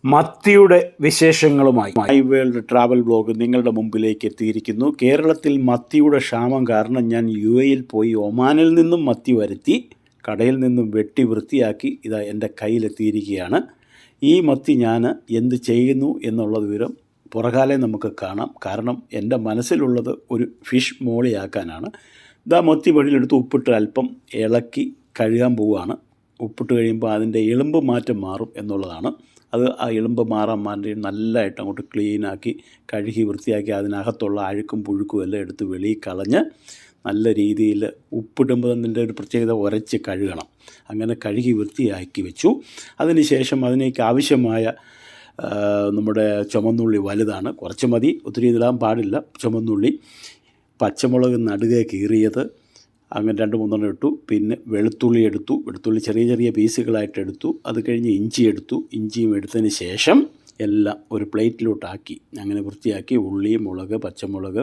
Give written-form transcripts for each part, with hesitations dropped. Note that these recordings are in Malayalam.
മത്തിയുടെ വിശേഷങ്ങളുമായി മൈ വേൾഡ് ട്രാവൽ ബ്ലോഗ് നിങ്ങളുടെ മുമ്പിലേക്ക് എത്തിയിരിക്കുന്നു. കേരളത്തിൽ മത്തിയുടെ ക്ഷാമം കാരണം ഞാൻ UAE പോയി ഒമാനിൽ നിന്നും മത്തി വരുത്തി കടയിൽ നിന്നും വെട്ടി വൃത്തിയാക്കി ഇതാ എൻ്റെ കയ്യിലെത്തിയിരിക്കുകയാണ്. ഈ മത്തി ഞാൻ എന്ത് ചെയ്യുന്നു എന്നുള്ള വിവരം പുറകാലെ നമുക്ക് കാണാം. കാരണം എൻ്റെ മനസ്സിലുള്ളത് ഒരു ഫിഷ് മോളിയാക്കാനാണ്. ഇതാ മത്തി വഴിയിലെടുത്ത് ഉപ്പിട്ട് അല്പം ഇളക്കി കഴുകാൻ പോവുകയാണ്. ഉപ്പിട്ട് കഴിയുമ്പോൾ അതിൻ്റെ എളുമ്പ് മാറ്റം മാറും എന്നുള്ളതാണ്. അത് ആ എളുമ്പ് മാറാൻ വേണ്ടി നല്ലതായിട്ട് അങ്ങോട്ട് ക്ലീനാക്കി കഴുകി വൃത്തിയാക്കി അതിനകത്തുള്ള അഴുക്കും പുഴുക്കും എല്ലാം എടുത്ത് വെളിയിൽ കളഞ്ഞ് നല്ല രീതിയിൽ ഉപ്പിടുമ്പോൾ അതിൻ്റെ ഒരു പ്രത്യേകത ഉരച്ച് കഴുകണം. അങ്ങനെ കഴുകി വൃത്തിയാക്കി വെച്ചു. അതിന് ശേഷം അതിനേക്ക് ആവശ്യമായ നമ്മുടെ ചുമന്നുള്ളി വലുതാണ്, കുറച്ച് മതി, ഒത്തിരി ഇടാൻ പാടില്ല. ചുമന്നുള്ളി, പച്ചമുളക് നടുകെ കീറിയത്, അങ്ങനെ 2-3 ഇട്ടു. പിന്നെ വെളുത്തുള്ളി എടുത്തു. വെളുത്തുള്ളി ചെറിയ ചെറിയ പീസുകളായിട്ട് എടുത്തു. അത് കഴിഞ്ഞ് ഇഞ്ചി എടുത്തു. ഇഞ്ചിയും എടുത്തതിന് ശേഷം എല്ലാം ഒരു പ്ലേറ്റിലോട്ടാക്കി അങ്ങനെ വൃത്തിയാക്കി ഉള്ളി, മുളക്, പച്ചമുളക്,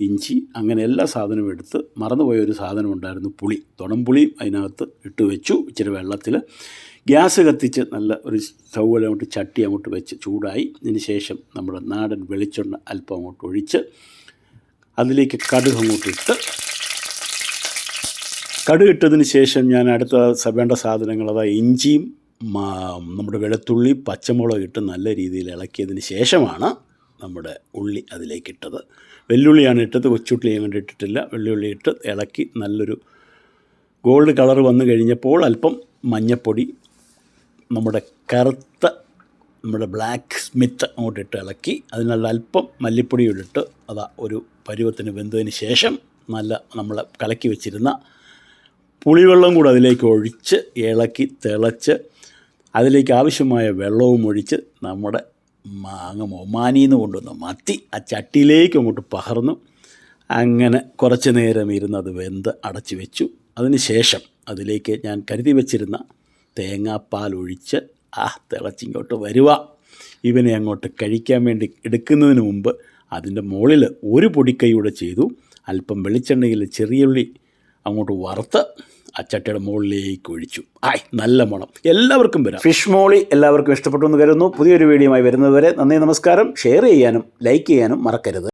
ഇഞ്ചി, അങ്ങനെ എല്ലാ സാധനവും എടുത്ത് മറന്നുപോയ ഒരു സാധനം ഉണ്ടായിരുന്നു, പുളി. തുണംപുളിയും അതിനകത്ത് ഇട്ട് വെച്ചു. ഇച്ചിരി വെള്ളത്തിൽ ഗ്യാസ് കത്തിച്ച് നല്ല ഒരു സ്റ്റൗവിൽ അങ്ങോട്ട് ചട്ടി അങ്ങോട്ട് വെച്ച് ചൂടായി. ഇതിന് ശേഷം നമ്മുടെ നാടൻ വെളിച്ചെണ്ണ അല്പം അങ്ങോട്ട് ഒഴിച്ച് അതിലേക്ക് കടുക് അങ്ങോട്ട് ഇട്ട് കടുകിട്ടതിന് ശേഷം ഞാൻ അടുത്ത വേണ്ട സാധനങ്ങൾ, അതായത് ഇഞ്ചിയും നമ്മുടെ വെളുത്തുള്ളി, പച്ചമുളക് ഇട്ട് നല്ല രീതിയിൽ ഇളക്കിയതിന് ശേഷമാണ് നമ്മുടെ ഉള്ളി അതിലേക്കിട്ടത്. വെല്ലുള്ളിയാണ് ഇട്ടത്, കൊച്ചുള്ളി അങ്ങോട്ട് ഇട്ടിട്ടില്ല. വെള്ളുള്ളി ഇട്ട് ഇളക്കി നല്ലൊരു ഗോൾഡ് കളർ വന്നു കഴിഞ്ഞപ്പോൾ അല്പം മഞ്ഞൾപ്പൊടി, നമ്മുടെ കറുത്ത നമ്മുടെ ബ്ലാക്ക് സ്മിത്ത് അങ്ങോട്ടിട്ട് ഇളക്കി അതിനുള്ള അല്പം മല്ലിപ്പൊടി ഇട്ടിട്ട് അതാ ഒരു പരുവത്തിന് വെന്തതിന് ശേഷം നല്ല നമ്മൾ കലക്കി വെച്ചിരുന്ന പുളിവെള്ളം കൂടെ അതിലേക്ക് ഒഴിച്ച് ഇളക്കി തിളച്ച് അതിലേക്ക് ആവശ്യമായ വെള്ളവും ഒഴിച്ച് നമ്മുടെ അങ്ങ് ഒമാനിയിൽ നിന്ന് കൊണ്ടുവന്ന മത്തി ആ ചട്ടിയിലേക്ക് അങ്ങോട്ട് പകർന്നു. അങ്ങനെ കുറച്ച് നേരം ഇരുന്ന് അത് വെന്ത് അടച്ച് വെച്ചു. അതിന് ശേഷം അതിലേക്ക് ഞാൻ കരുതി വെച്ചിരുന്ന തേങ്ങാപ്പാൽ ഒഴിച്ച് തിളച്ചിങ്ങോട്ട് വരുക. ഇവനെ അങ്ങോട്ട് കഴിക്കാൻ വേണ്ടി എടുക്കുന്നതിന് മുമ്പ് അതിൻ്റെ മുകളിൽ ഒരു പൊടിക്കൈയൂടെ ചെയ്തു. അല്പം വെളിച്ചെണ്ണയിൽ ചെറിയുള്ളി അങ്ങോട്ട് വറുത്ത് ആ ചട്ടിയുടെ മുകളിലേക്ക് ഒഴിച്ചു. നല്ല മണം. എല്ലാവർക്കും വരാം. ഫിഷ് മോളി എല്ലാവർക്കും ഇഷ്ടപ്പെട്ടു എന്ന് കരുതുന്നു. പുതിയൊരു വീഡിയോയുമായി വരുന്നതുവരെ നന്ദി, നമസ്കാരം. ഷെയർ ചെയ്യാനും ലൈക്ക് ചെയ്യാനും മറക്കരുത്.